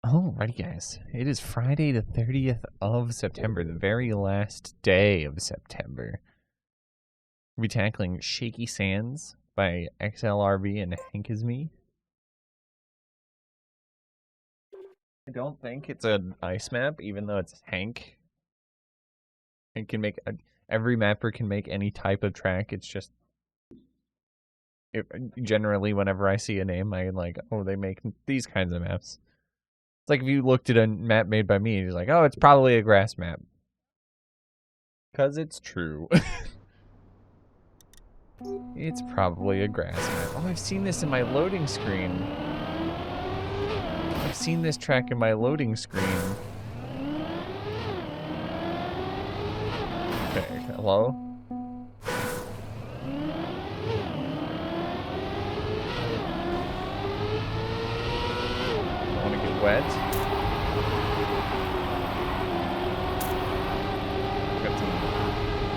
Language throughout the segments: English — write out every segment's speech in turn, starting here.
Alrighty, guys. It is Friday the 30th of September, the very last day of September. We'll be tackling Shaky Sands by XLRV and Hank Is Me. I don't think it's an ice map, even though it's Hank. It can make every mapper can make any type of track. It's just generally whenever I see a name, I like, oh, they make these kinds of maps. It's like if you looked at a map made by me, and you're like, oh, it's probably a grass map. Because it's true. It's probably a grass map. Oh, I've seen this in my loading screen. I've seen this track in my loading screen. Okay, hello? I want to get wet. Got some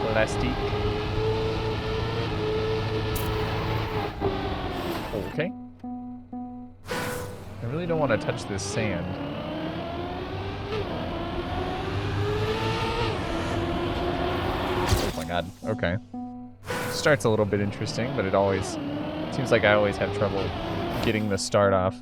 plastic. Okay. I really don't want to touch this sand. Oh my god, okay. Start's a little bit interesting, but it always seems like I always have trouble getting the start off.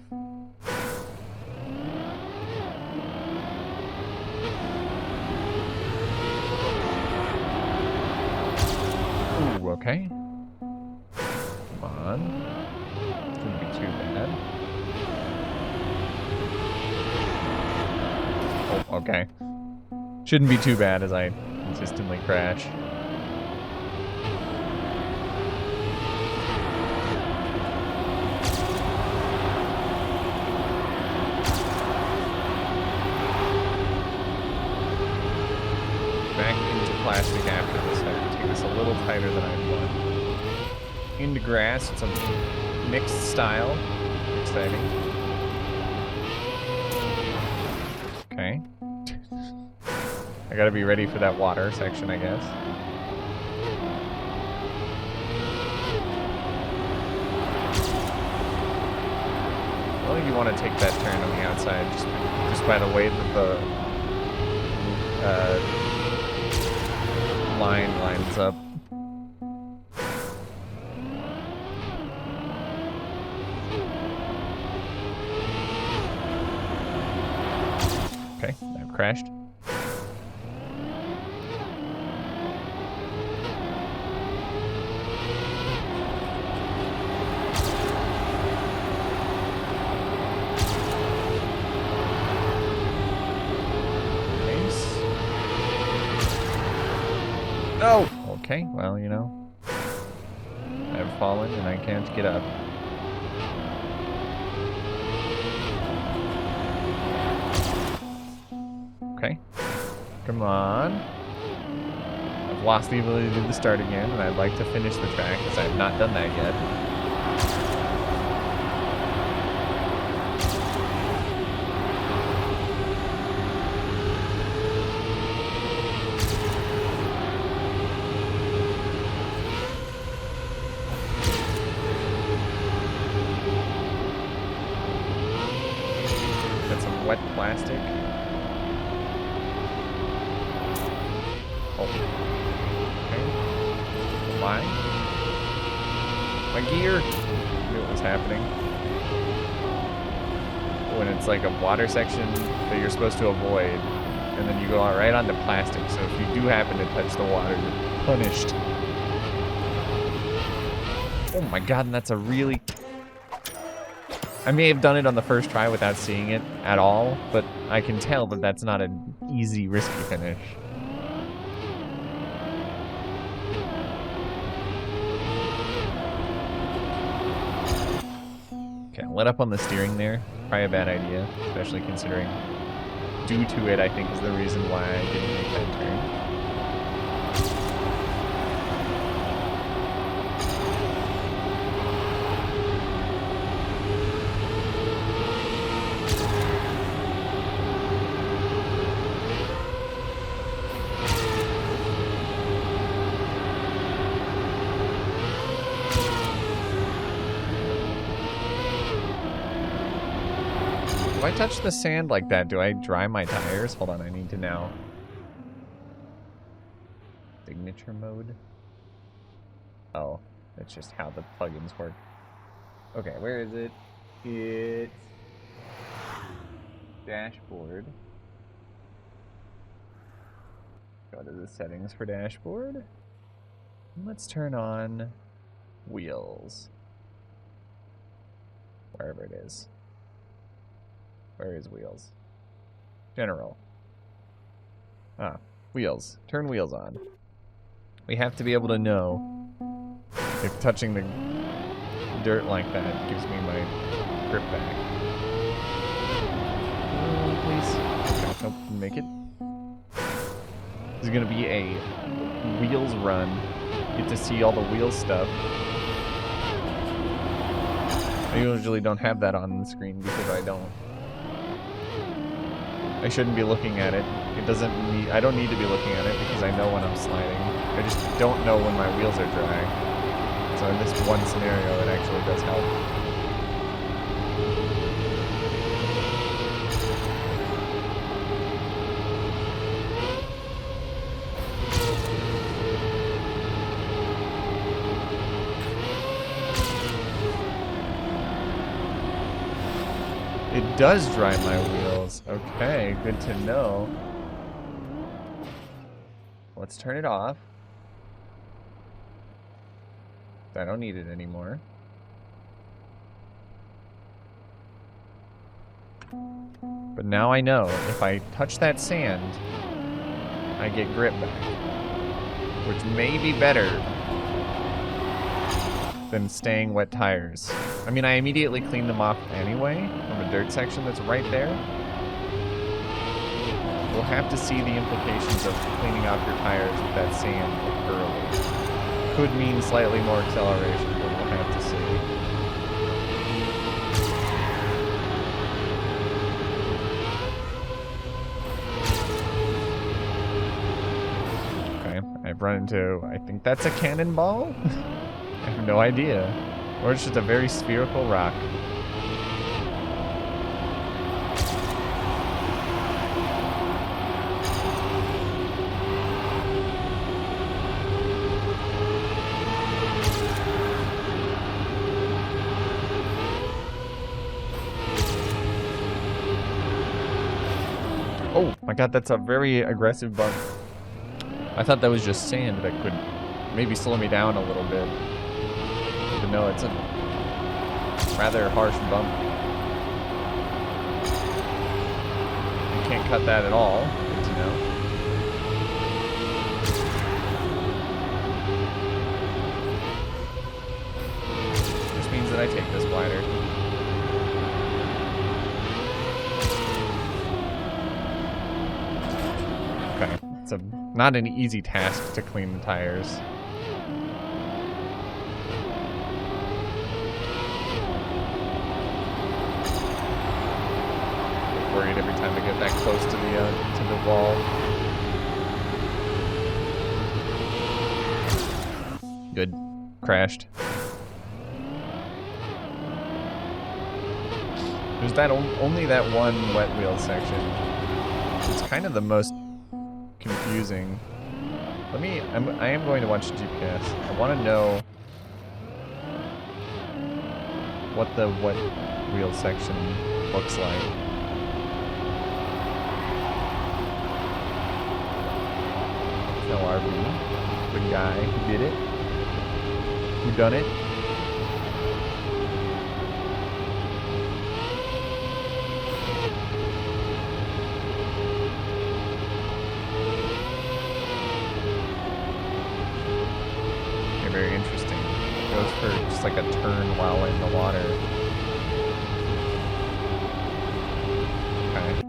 Ooh, okay. Come on. Shouldn't be too bad. Oh, okay. Shouldn't be too bad as I consistently crash. Back into plastic after this. I have to take this a little tighter than I want. Into grass. It's a mixed style. Exciting. Okay. I gotta be ready for that water section, I guess. I think you want to take that turn on the outside just by the way that the line lines up. Okay, I've crashed. No! Okay, well, you know. I've fallen and I can't get up. Okay. Come on. I've lost the ability to do the start again, and I'd like to finish the track because I have not done that yet. Got some wet plastic. Oh. Okay. Why? My gear! I knew what was happening. When it's like a water section that you're supposed to avoid, and then you go right onto plastic, so if you do happen to touch the water, you're punished. Oh my god, and that's a really... I may have done it on the first try without seeing it at all, but I can tell that that's not an easy, risky finish. Okay, let up on the steering there. Probably a bad idea, especially considering due to it, I think, is the reason why I didn't make that turn. If I touch the sand like that, do I dry my tires? Hold on, I need to know. Signature mode? Oh, that's just how the plugins work. Okay, where is it? It's dashboard. Go to the settings for dashboard. Let's turn on wheels. Wherever it is. Where is wheels? General. Ah, wheels. Turn wheels on. We have to be able to know if touching the dirt like that gives me my grip back. Please. Okay, nope, didn't make it. This is gonna be a wheels run. Get to see all the wheel stuff. I usually don't have that on the screen because I don't. I shouldn't be looking at it. It doesn't need, I don't need to be looking at it because I know when I'm sliding. I just don't know when my wheels are dry. So in this one scenario, it actually does help. It does dry my wheels. Okay, good to know. Let's turn it off. I don't need it anymore. But now I know if I touch that sand, I get grip back. Which may be better than staying wet tires. I mean, I immediately cleaned them off anyway from a dirt section that's right there. We'll have to see the implications of cleaning off your tires with that sand early. Could mean slightly more acceleration, but we'll have to see. Okay, I've run into, I think that's a cannonball? I have no idea. Or it's just a very spherical rock. Oh my god, that's a very aggressive bump. I thought that was just sand that could maybe slow me down a little bit. But no, it's a rather harsh bump. You can't cut that at all, good to know. Which means that I take this glider. Okay, it's not an easy task to clean the tires. Worried every time I get that close to the wall. Good. Crashed. There's that only that one wet wheel section. It's kind of the most confusing. I am going to watch GPS. I want to know what the wet wheel section looks like. LRB, the guy who did it, who done it. Yeah, very interesting. It goes for just like a turn while in the water. Okay.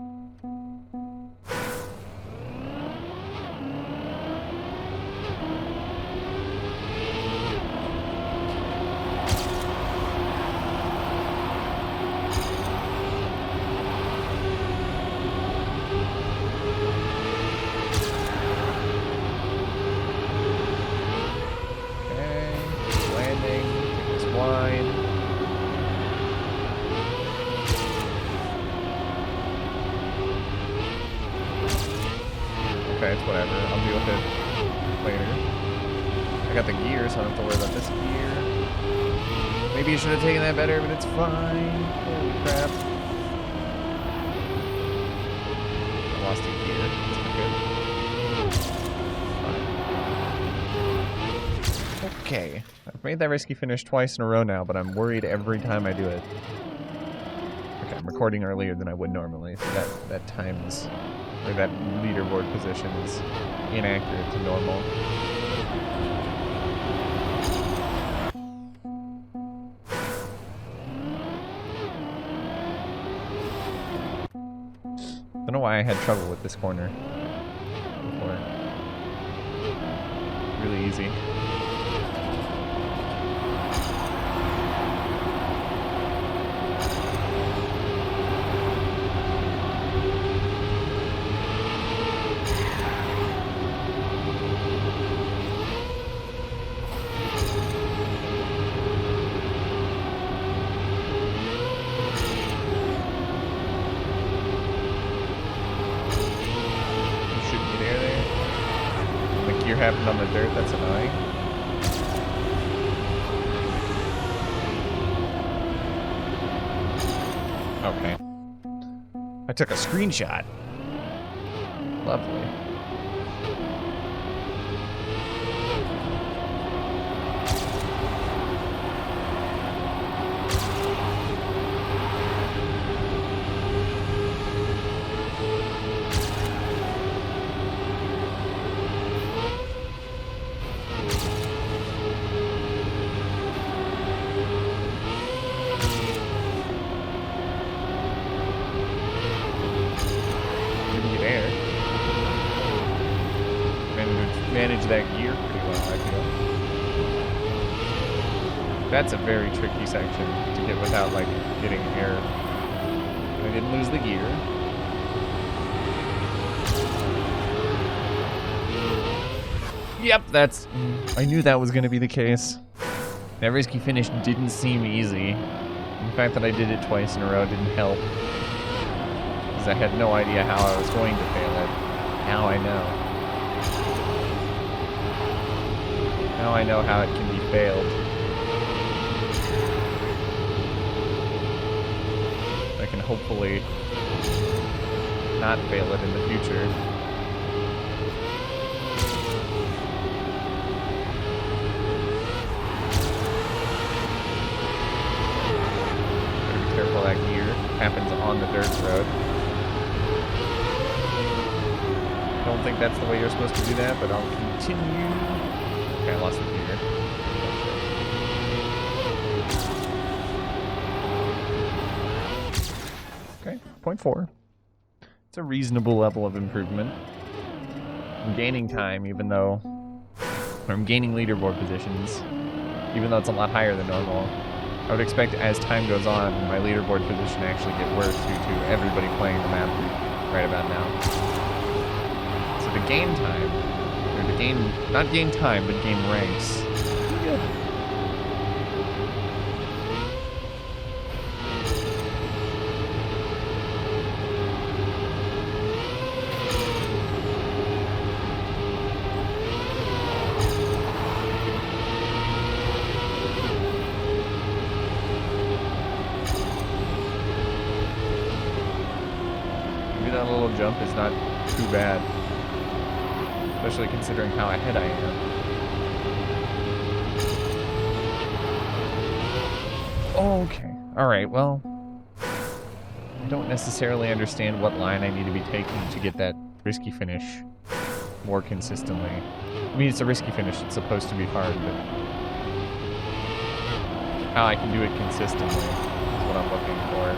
okay, it's whatever. I'll deal with it later. I got the gear, so I don't have to worry about this gear. Maybe you should have taken that better, but it's fine. Holy crap. I lost a gear. That's not good. Fine. Okay. I've made that risky finish twice in a row now, but I'm worried every time I do it. Okay, I'm recording earlier than I would normally, so that time's... or that leaderboard position is inaccurate to normal. I don't know why I had trouble with this corner before. Really easy. Happened on the dirt, that's annoying. Okay. I took a screenshot. Lovely. Manage that gear pretty well, I feel. That's a very tricky section to get without, like, getting air. I didn't lose the gear. Yep, that's... I knew that was going to be the case. That risky finish didn't seem easy. The fact that I did it twice in a row didn't help. Because I had no idea how I was going to fail it. Now I know. Now I know how it can be failed. I can hopefully not fail it in the future. Better be careful, that gear happens on the dirt road. I don't think that's the way you're supposed to do that, but I'll continue. Okay, I lost the gear. Okay, 0.4. It's a reasonable level of improvement. I'm gaining time, even though... I'm gaining leaderboard positions, even though it's a lot higher than normal. I would expect as time goes on, my leaderboard position actually get worse due to everybody playing the map right about now. So the game time... the game, not gain time, but gain ranks. Good. Maybe that little jump is not too bad. Especially considering how ahead I am. Okay. Alright, well... I don't necessarily understand what line I need to be taking to get that risky finish more consistently. I mean, it's a risky finish, it's supposed to be hard, but... how I can do it consistently is what I'm looking for.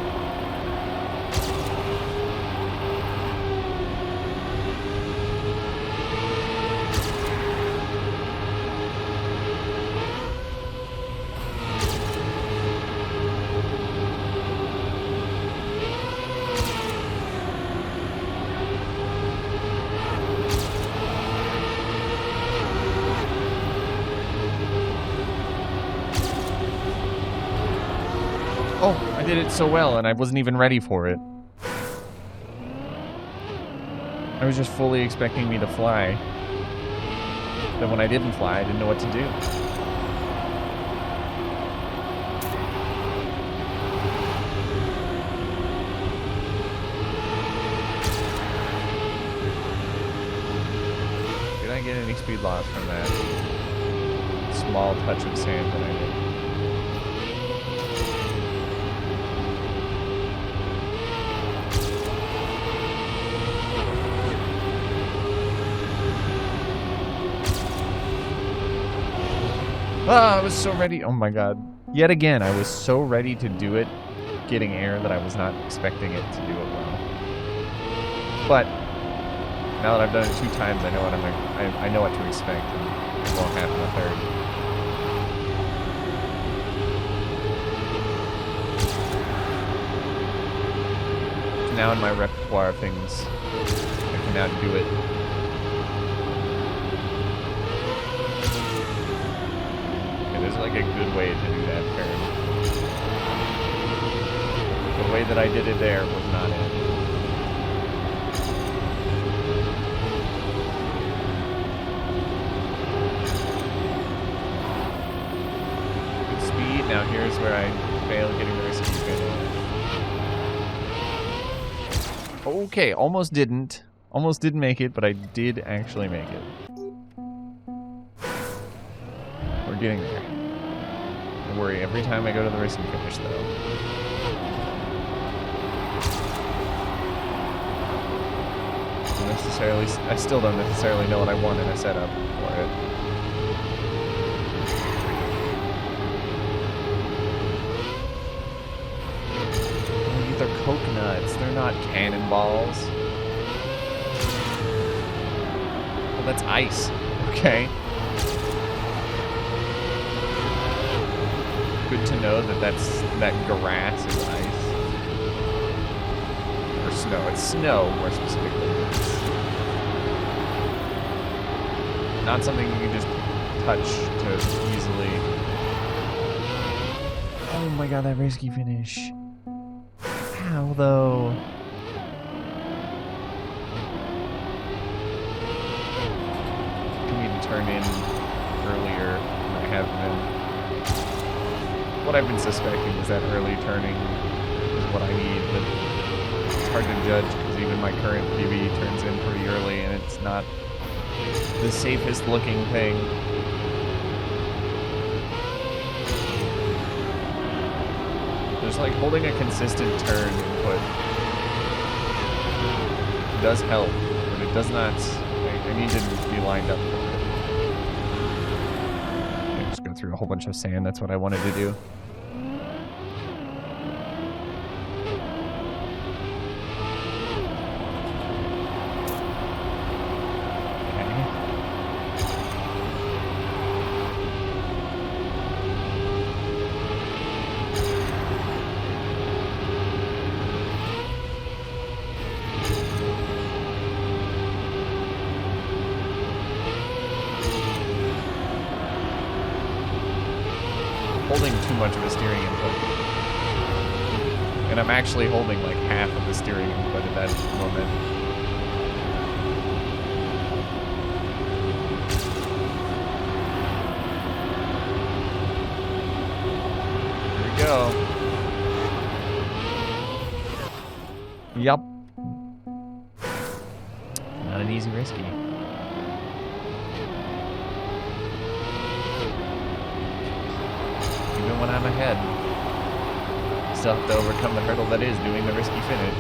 Oh, I did it so well, and I wasn't even ready for it. I was just fully expecting me to fly. Then when I didn't fly, I didn't know what to do. Did I get any speed loss from that small touch of sand that I did? Ah, I was so ready. Oh my god. Yet again, I was so ready to do it, getting air, that I was not expecting it to do it well. But now that I've done it 2 times, I know what I know what to expect, and it won't happen a third. Now in my repertoire of things, I can now do it. There's like a good way to do that turn. The way that I did it there was not it. Good speed. Now here's where I fail getting the risky finish. Okay, almost didn't. Almost didn't make it, but I did actually make it. We're getting there. Don't worry, every time I go to the risky finish, though. I still don't necessarily know what I want in a setup for it. These are coconuts, they're not cannonballs. Well, that's ice. Okay. Good to know that that grass is ice. Or snow. It's snow, more specifically. It's not something you can just touch to easily. Oh my god, that risky finish. How though? I need to turn in earlier than I have been. What I've been suspecting is that early turning is what I need, but it's hard to judge because even my current PB turns in pretty early and it's not the safest looking thing. Just like holding a consistent turn input does help, but it does not. I need to be lined up for it. I just go through a whole bunch of sand. That's what I wanted to do. Holding too much of a steering input. And I'm actually holding like half of the steering input at that moment. Here we go. Yup. Not an easy risky. Even when I'm ahead, still have to overcome the hurdle that is doing the risky finish.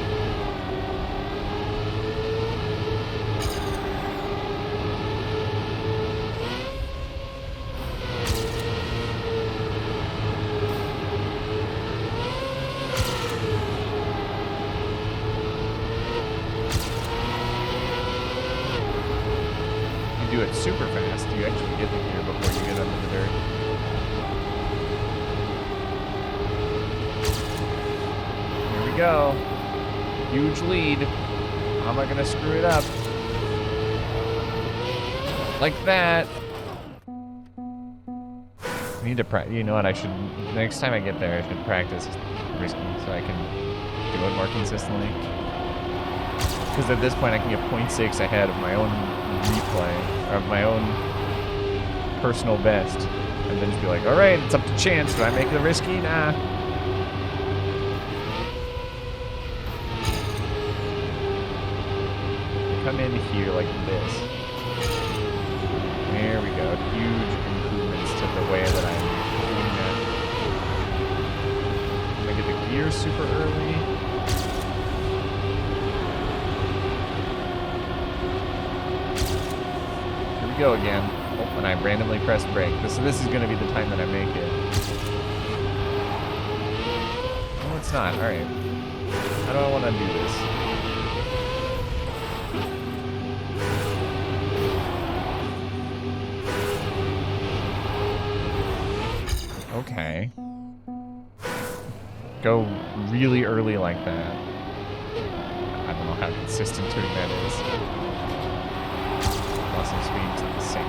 You do it super fast, you actually get the gear before you get under the dirt. Go. Huge lead. How am I gonna screw it up? Like that. I need to practice. You know what? I should. Next time I get there, I should practice risky so I can do it more consistently. Because at this point I can get 0.6 ahead of my own replay, or of my own personal best. And then just be like, alright, it's up to chance. Do I make the risky? Nah. Come in here like this. There we go. Huge improvements to the way that I'm doing that. I'm gonna get the gears super early. Here we go again. Oh, and I randomly pressed brake. This is gonna be the time that I make it. No, it's not. Alright. How do I want to do this? Okay. Go really early like that. I don't know how consistent tuning that is. Crossing speeds are the same.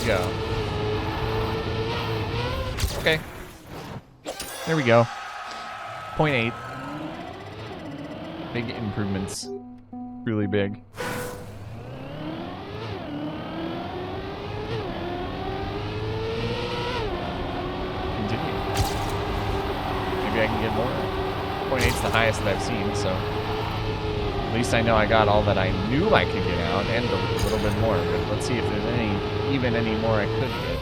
Go. Okay. There we go. 0.8. Big improvements. Really big. Continue. Maybe I can get more. 0.8's the highest that I've seen, so at least I know I got all that I knew I could get out and a little bit more. But let's see if there's even any more I could get.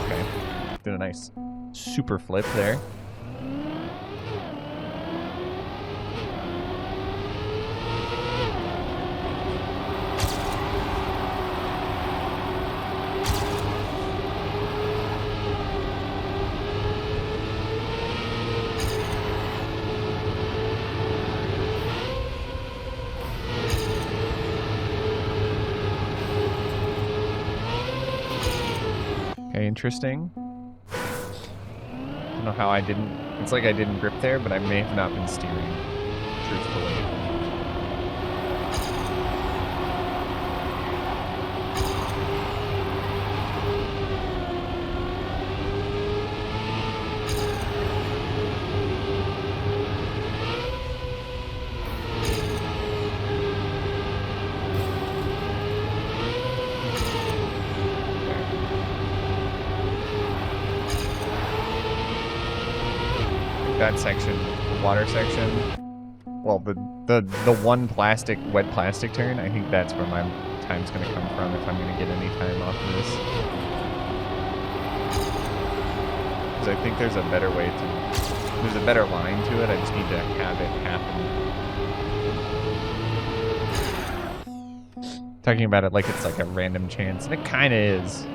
Okay. Did a nice super flip there. Okay, interesting. I don't know how I didn't... It's like I didn't grip there, but I may have not been steering, truthfully. That section, the water section, well, the one wet plastic turn, I think that's where my time's going to come from if I'm going to get any time off of this. Because I think there's a better way to, there's a better line to it, I just need to have it happen. Talking about it like it's like a random chance, and it kind of is.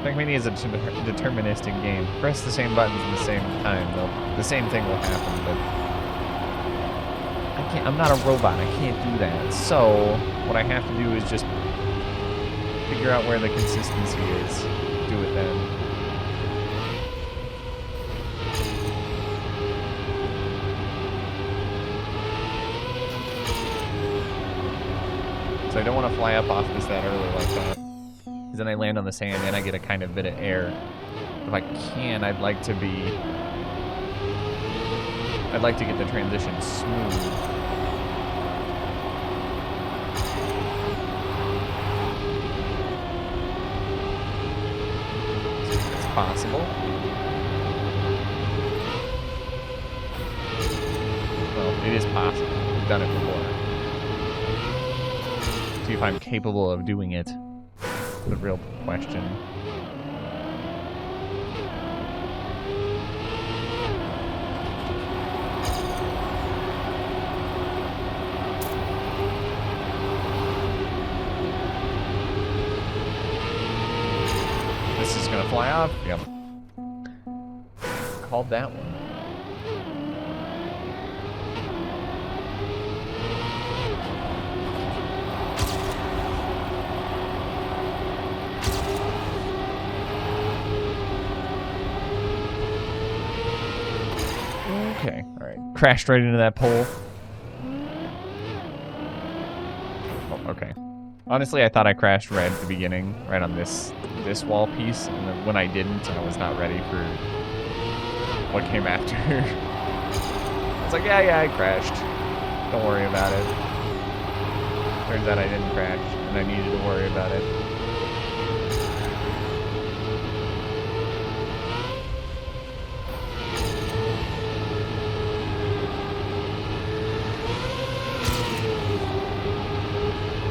Trackmania is a deterministic game. Press the same buttons at the same time, though. The same thing will happen, but I'm not a robot. I can't do that. So what I have to do is just figure out where the consistency is. Do it then. So I don't want to fly up off this that early like that. Because then I land on the sand and I get a kind of bit of air. If I can, I'd like to get the transition smooth. See if it's possible. Well, it is possible. I've done it before. See if I'm capable of doing it. The real question. gonna fly off? Yep. Called that one. Okay, alright. Crashed right into that pole. Oh, okay. Honestly, I thought I crashed right at the beginning, right on this wall piece, and then when I didn't, I was not ready for what came after. I was like, yeah, I crashed. Don't worry about it. Turns out I didn't crash, and I needed to worry about it.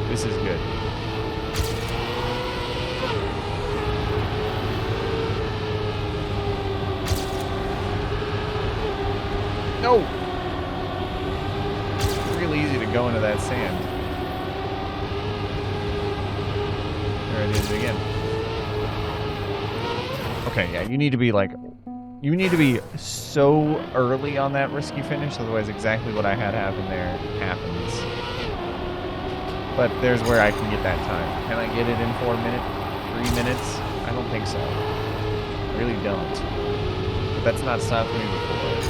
This is good. No! It's really easy to go into that sand. There it is again. Okay, yeah, you need to be like... You need to be so early on that risky finish, otherwise exactly what I had happen there happens. But there's where I can get that time. Can I get it in 4 minutes? 3 minutes? I don't think so. I really don't. But that's not stopped me before.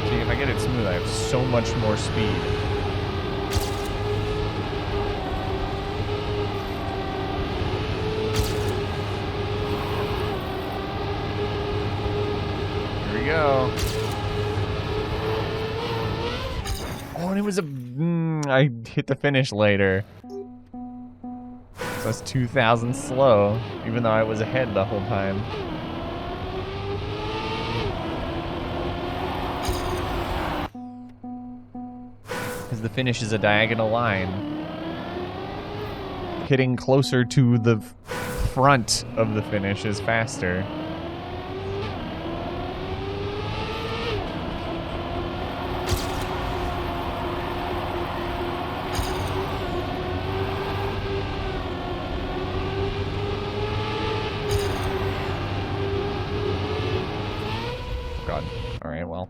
See, if I get it smooth, I have so much more speed. Go. Oh, and it was I hit the finish later. So that's 2,000 slow, even though I was ahead the whole time. Because the finish is a diagonal line. Hitting closer to the front of the finish is faster. God. Alright, well.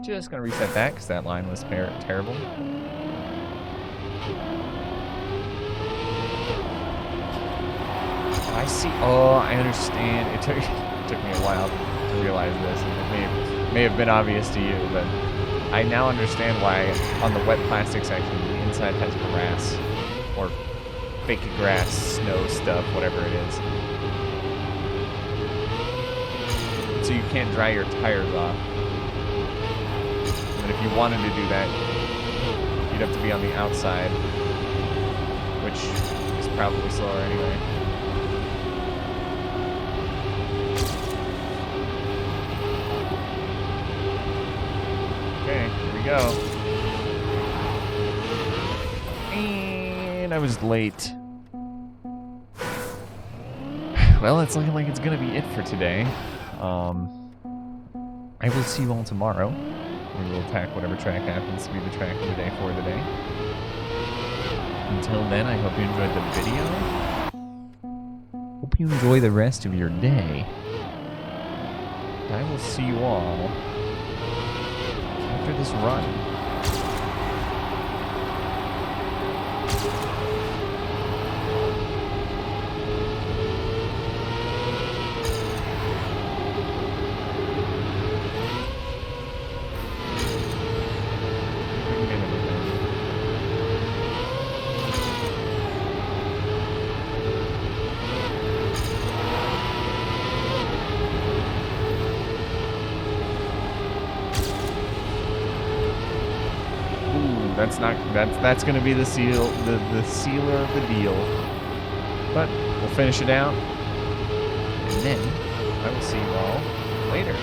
Just gonna reset that because that line was terrible. I see. Oh, I understand. It took me a while to realize this, and it may have been obvious to you, but I now understand why on the wet plastic section the inside has grass or fake grass, snow stuff, whatever it is. So you can't dry your tires off. And if you wanted to do that, you'd have to be on the outside, which is probably slower anyway. Okay, here we go. And I was late. Well, it's looking like it's gonna be it for today. I will see you all tomorrow. We will attack whatever track happens to be the track of the day for the day. Until then, I hope you enjoyed the video. Hope you enjoy the rest of your day. I will see you all after this run. That's gonna be the sealer of the deal. But we'll finish it out, and then I will see you all later.